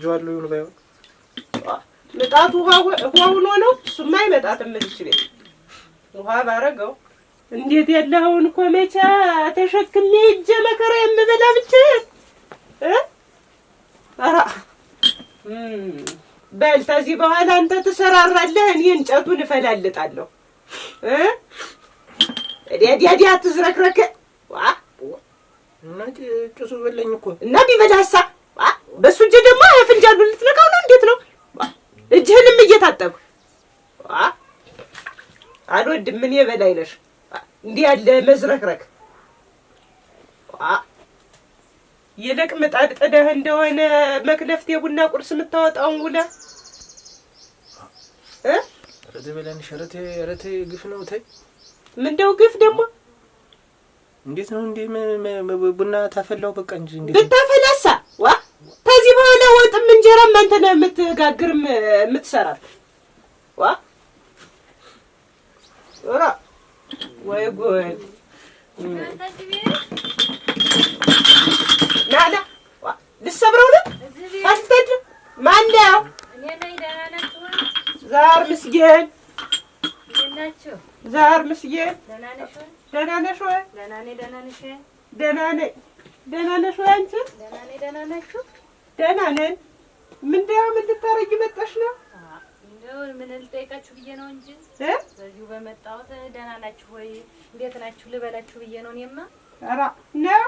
አጥጀዋለሁ ይሁን ባይሆን ምጣቱ ሆኖ ነው እሱማ አይመጣትም እዚህ ቤት ውሃ ባረገው እንዴት ያለኸውን እኮ መቻ ተሸክሜ እጄ መከራ የምበላ ብቻ ኧረ በል ተዚህ በኋላ አንተ ትሰራራለህ እኔ እንጨቱን እፈላልጣለሁ ዲያ ትዝረክረክ እናቴ ጭሱ በለኝ እኮ እና ቢበላሳ በሱ እጄ ደግሞ ፍንጃሉ ልትነካው ነው እንዴት ነው እጅህንም እየታጠብክ አልወድም ምን የበላይ ነሽ እንዲህ ያለ መዝረክረክ ይልቅ ምጣድ ጥደህ እንደሆነ መክለፍት የቡና ቁርስ የምታወጣውን ውለህ ረቴ በላንሽ ረቴ ግፍ ነው ተይ ምንድነው ግፍ ደግሞ እንዴት ነው እንዴ ቡና ታፈላው በቃ እንጂ እንዴ ብታፈላሳ ከዚህ በኋላ ወጥም እንጀራም አንተ ነህ የምትጋግርም የምትሰራው ኦራ ወይ ጉድ ናላ ልሰብረው ነው አትተድ ማንዳው እኔ ነኝ ደህና ናችሁ ዛር ምስጌን ናችሁ ዛር ምስጌን ደህና ነሽ ወይ ደህና ነሽ ወይ ደህና ነሽ ደህና ነሽ ወይ አንቺ ደህና ናችሁ ደህና ነን ምንድነው ምን ልታረጊ መጣሽ ነው እንደው ምን ልጠይቃችሁ ብዬ ነው እንጂ በዚሁ በመጣሁት ደህና ናችሁ ወይ እንዴት ናችሁ ልበላችሁ ብዬ ነው እኔማ ኧረ ነው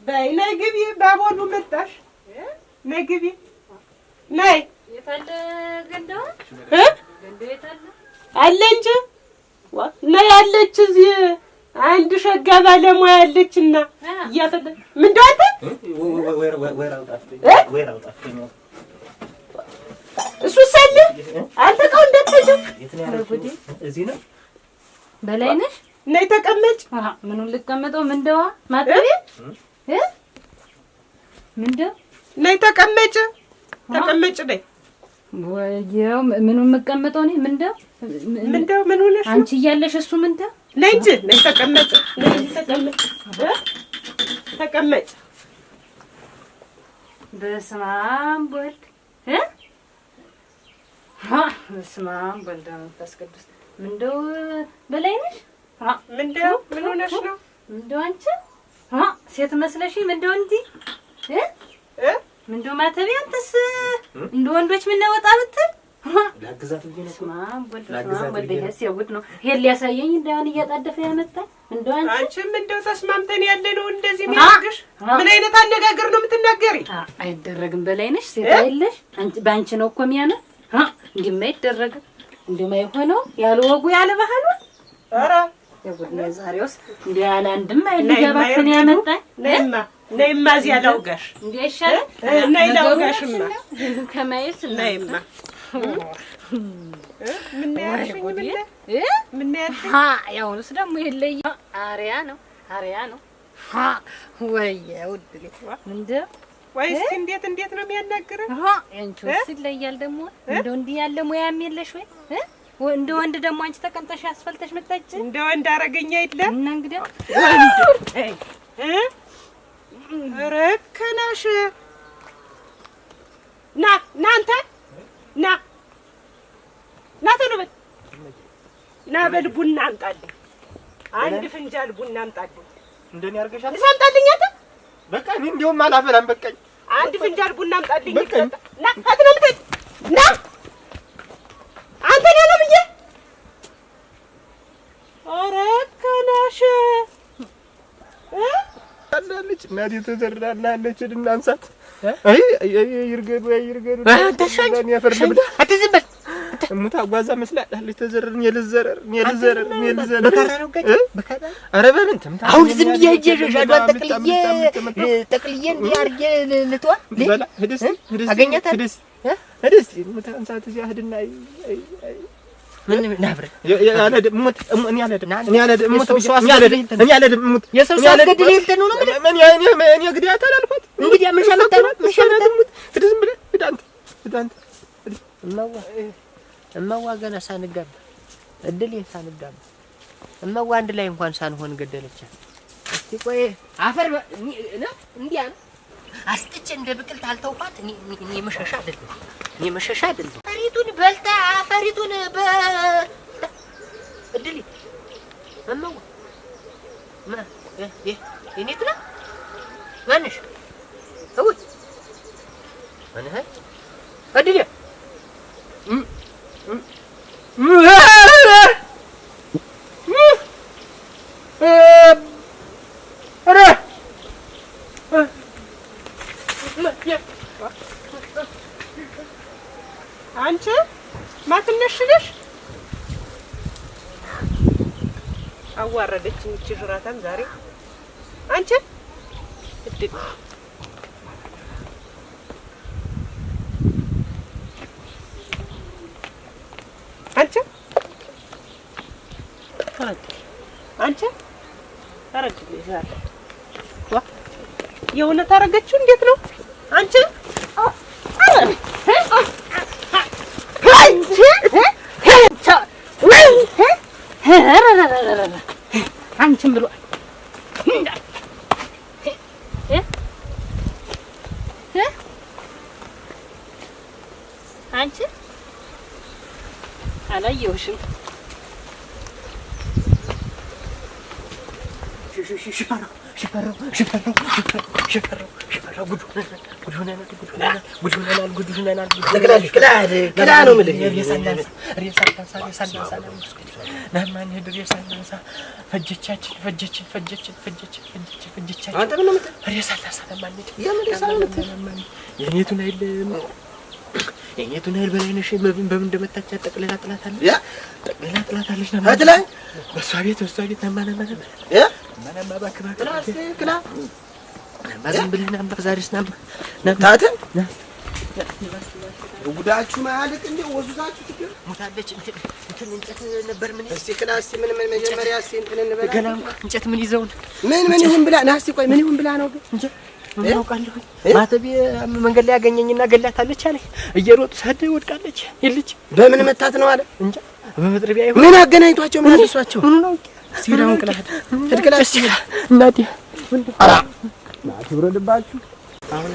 በይ ነይ ግቢ ባቦሉ መጣሽ ነይ ግቢ ነይ የታለ ገንዳው ገንዳው የታለ አለ እንጂ ነይ አለች እዚህ አንድ ሸጋ ባለሙያ አለችና እያፈለ ምንድነው አንተ ወይ አውጣት እሱ ሰለ አንተ ቀው እንደተጀ እዚህ ነው በላይ ነሽ ነይ ተቀመጭ ምኑን ልቀመጠው ምንደዋ ማጠቢያ ምንደው ነይ ተቀመጭ ነይ ወየው ምኑን መቀመጠው ነኝ ምንደው ምን ሆነሽ አንቺ እያለሽ እሱ ምንደው ነይ እንጂ ነይ ተቀመጭ በስመ አብ ወልድ በስመ አብ ወልድ መንፈስ ቅዱስ ምንደው በላይ ነሽ ምንድነው ምን ሆነሽ ነው ምንደው አንቺ ሴት መስለሽ ምንደው እንጂ ምንደው ማተቢያ አንተስ እንደ ወንዶች ምን ወጣ ብትል ላግዛት እንጂ ነው ወልድ ይሄስ የጉድ ነው ይሄን ሊያሳየኝ እንዳውን እያጣደፈ ያመጣ እንደው አንቺም እንደው ተስማምተን ያለ ነው እንደዚህ የሚያርግሽ ምን አይነት አነጋገር ነው የምትናገሪ አይደረግም በላይ ነሽ ሴት አይደለሽ አንቺ ባንቺ ነው እኮ የሚያምር እንዲማ አይደረግም እንዲማ ይሆነው ያለ ወጉ ያለ ባህሉ ኧረ የጉድ ነው ዛሬውስ እንዴ ያለ አንድም አይልገባክን ያመጣ ነይማ እዚህ ያላውጋሽ እንዴ ይሻል ነይ ላውጋሽማ ከማይስ ነይማ ምን ያልሽኝ ምን ያልሽኝ ያውንስ ደግሞ ይለይ አሪያ ነው ወየ ውድሌ ምንድነው ወይስ እንዴት ነው የሚያናግረው አንቺስ ይለያል ደግሞ እንደው እንዲህ ያለ ሙያም የለሽ ወይ እንደ ወንድ ደግሞ አንቺ ተቀምጠሽ አስፈልተሽ መጣች እንደ ወንድ አረገኛ አይደለም እና እንግዲህ ረከናሽ ናንተ ተነበት በል ቡና አምጣልኝ አንድ ፍንጃል ቡና አምጣልኝ እንደኔ አርገሻል ሳምጣልኝ አንተ በቃ እኔ እንደውም አላፈላም በቃኝ አንድ ፍንጃል ቡና አምጣልኝ አትነምት አንተ ነው ብዬ ረከናሽ አላለች እናቴ ተዘራላለች እናንሳት ይርገዱ ተሻኝ አትዝም በል እሙታ ጓዛ መስላለች ተዘረርን የልዘረር በካራ ነው ጋር በካራ ኧረ በል እንትን አሁን ዝም ብዬ ሻዷን ጠቅልዬ እንዲያርጌ ልትዋ በላ ሄደስ አገኛታል ሄደስ እሙታ አንሳት እዚያ ሄድና ምን ናብረ ያለ ደሙት እኔ ያለ ደሙት እኔ ያለ ደሙት የሰው ሳትገድል እንትን ነው እኔ ግዲያት አላልኩት እንግዲህ ምን ሸመጣ ዝም ብለህ ሂድ እማዋ ገና ሳንጋባ እድል ሳንጋባ እማዋ አንድ ላይ እንኳን ሳንሆን ገደለቻት። እስቲ ቆይ አፈር ነው እንዲያ ነው አስጥቼ እንደ ብቅል ታልተውኳት እኔ መሸሻ አይደለም ፈሪቱን በልታ ፈሪቱን እድል እማው እኔት ነው ማንሽ እውይ ማንህ እድል አንቺ ማትነሽልሽ አዋረደችኝ እቺ ጅራታም ዛሬ አንቺ እድል አንቺ አረግልኝ ዛሬ የእውነት አረገችው እንዴት ነው አንቺ አንቺም ብሎ አንቺ አላየሁሽም። ሽፈራው ጉድ ሆነናል። ክላ ነው የምልህ ፈጀቻችን። አንተ ምን ነው የኔቱን አይደለም የኔቱን አይደል በላይነሽ በምን እንደመታች ጠቅለላ ጥላታለች ነው አትላይ በሷ ቤት ነማናማ ባክባ ክላ ማዘን ብለና ባዛሪስ ታተ ጉዳችሁ ማለቅ እንደ ወዙታችሁ ትገር ሞታለች እንትን እንጨት ነበር ምን እስቲ ክላስ ምን መጀመሪያ እስቲ እንትን እንበላ ገና እንጨት ምን ይዘውን ምን ይሁን ብላ ናስቲ ቆይ ምን ይሁን ብላ ነው እንጂ ያውቃለሁ ማተብ መንገድ ላይ ያገኘኝና ገላታለች አለ እየሮጡ ሰደ ወድቃለች ይልች በምን መታት ነው አለ እንጂ በመጥረቢያ ይሁን ምን አገናኝቷቸው ምን አድርሷቸው ምን ነው ሲራውን ክላስ እድክላስ እናቴ አራ ናት ይወረድባችሁ አሁን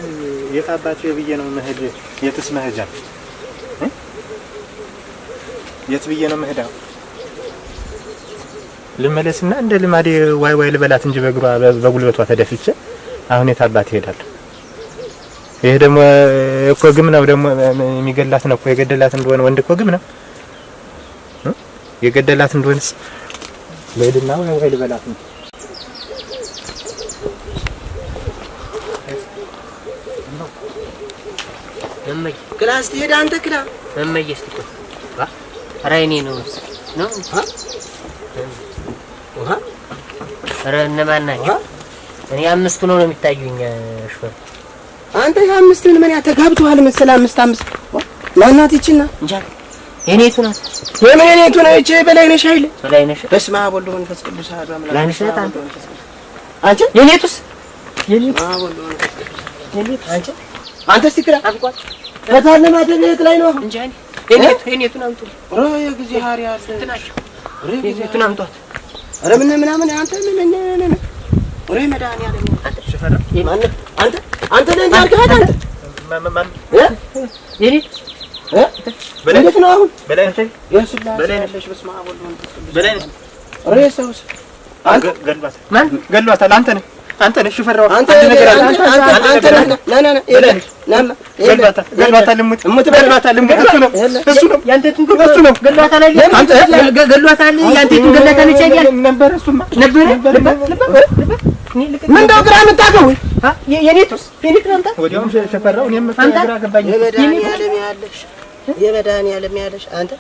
የታባችሁ የብዬ ነው መሄድ የትስ መሄጃ የት ብዬ ነው መሄዳው ልመለስና እንደ ልማዴ ዋይ ልበላት እንጂ በእግሯ በጉልበቷ ተደፍቼ አሁን የታባት ይሄዳል። ይሄ ደግሞ እኮ ግም ነው ደግሞ የሚገላት ነው እኮ የገደላት እንደሆነ ወንድ እኮ ግም ነው የገደላት እንደሆነስ ለይድና ወይ ልበላት ነው እመይ ክላስ ትሄድ አንተ ክላ እመይ እስቲ ራይኔ ነው ኧረ እነማን ናቸው? እኔ አምስቱ ነው የሚታዩኝ ሽፈር አንተ የአምስቱን ምን ያተጋብቷል መሰለ አምስት ማናት ይችና እንጃ የኔቱ ናት የኔቱ ነው እቺ በላይነሽ አይደል በላይነሽ በስመ አብ ወወልድ ወመንፈስ ቅዱስ አሐዱ አምላክ በላይነሽ አንቺ የኔቱስ የኔቱ አብ ወወልድ ወመንፈስ ቅዱስ የኔቱ አንተ ሲክራ አብቋት በታለ ማደቤት ላይ ነው እንጂ የኔቱን አምጡ የጊዜሃሪ አለ እንትናቸው የኔቱን አምጧት ኧረ ምናምን አንተ ምን ወሬ መድኃኒዓለም አንተ ሽፈራ አንተ ነህ ያልከት አንተ ማን የኔት በለኝ ነው አሁን በለኝ ያለሽ በስመ አብ ወወልድ ወመንፈስ ቅዱስ በለኝ ሬሳውስ አንተ ገሏታል አንተ ነህ ሽፈራው አንተ ነገር አለ አንተ ና ገሏታል እሙት እሱ ነው ያንተቱን እሱ ነው ገሏታል አንተ ገሏታል ያንተቱን ገሏታል ይቻላል ነበር እሱማ ነበር ምን እንደው ግራ የምታገው የኔቱስ የኔት ነው አንተ ወዲያውም ሽፈራው እኔም ግራ ገባኝ የመድኃኒዓለም ያለሽ አንተ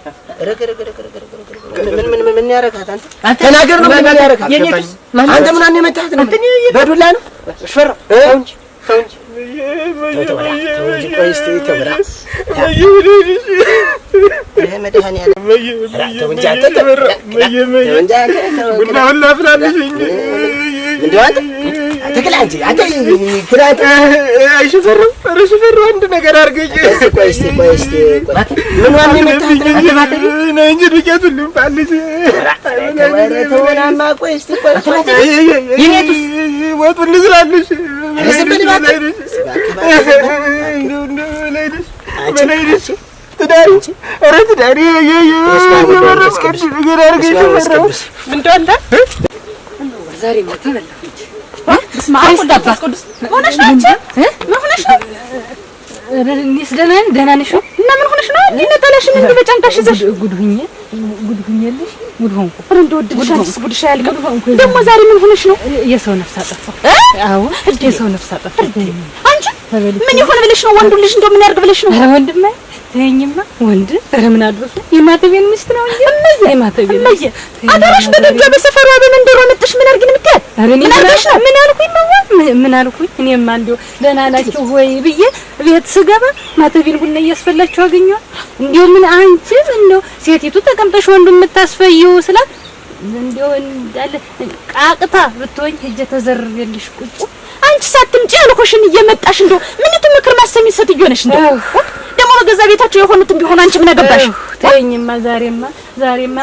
ምን ያረጋት አንተ ተናገር ነው ምን ያረጋት የኔቱስ አንተ ምን አን የመታት ነው በዱላ ነው ሽፈራው እንጂ ቆይ እስቲ ተብራ የመድኃኒዓለም ተወንጃ ቡናውን ላፍላለሽኝ እንደው አንተ ክራት አይሽፈራው ሽፈራው አንድ ነገር አድርገኝ ቆይ እስቲ ምን ዋን የመጣህ ነው እንጂ ዱቄቱን ልንፋልሽ ተወራማ ቆይ እስቲ የኔቱስ ወጡን ልስራልሽ ዛሬ ተበላሁ። በስመ አብ ወልድ ሆነሽ ነው እንጂ ምን ሆነሽ ነው? እኔስ ደህና ነሽ? እና ምን ሆነሽ ነው? ነጠላሽ ምን በጫንቃሽ ይዘሽ ጉድ ሁኛለሽ? ጉድ ሆንኩ። ኧረ እንደው ወድልሽ አንቺስ ጉድሽ አያልቅም። ደግሞ ዛሬ ምን ሆነሽ ነው? የሰው ነፍስ አጠፋሁ። አዎ የሰው ነፍስ አጠፋሁ። አንቺ ምን ይሆን ብለሽ ነው? ወንዱ ልጅ እንደው ምን ያርግ ብለሽ ነው? ኧረ ወንድማ ተይኝማ። ወንድ ኧረ ምን አድርጎ የማተቤን ሚስት ነው እንጂ የማተቤን ሚስት አዳራሽ በደጃ በሰፈሯ በመንደሯ መጥሽ ምን አርግ ነው የምትያት? ምን አርገሽ ነው? ምን አልኩኝ ነው? ምን አልኩኝ? እኔማ እንደው ደህና ናችሁ ወይ ብዬ ቤት ስገባ ማተቤን ቡና እያስፈላችሁ አገኘኋት። እንደው ምን አንቺ እንደው ሴቲቱ ተቀምጠሽ ወንዱ የምታስፈይው ስላት እንደው እንዳለ ቃቅታ ብትወኝ ሂጅ ተዘርሬልሽ ቁጭ አንቺ ሳትምጪ ያልኩሽን እየመጣሽ እንደው ምን ምክር ማሰሚ ሴትዮ ነሽ? እንደው ደግሞ በገዛ ቤታቸው የሆኑትን ቢሆን አንቺ ምን አገባሽ? ተይኝማ ዛሬማ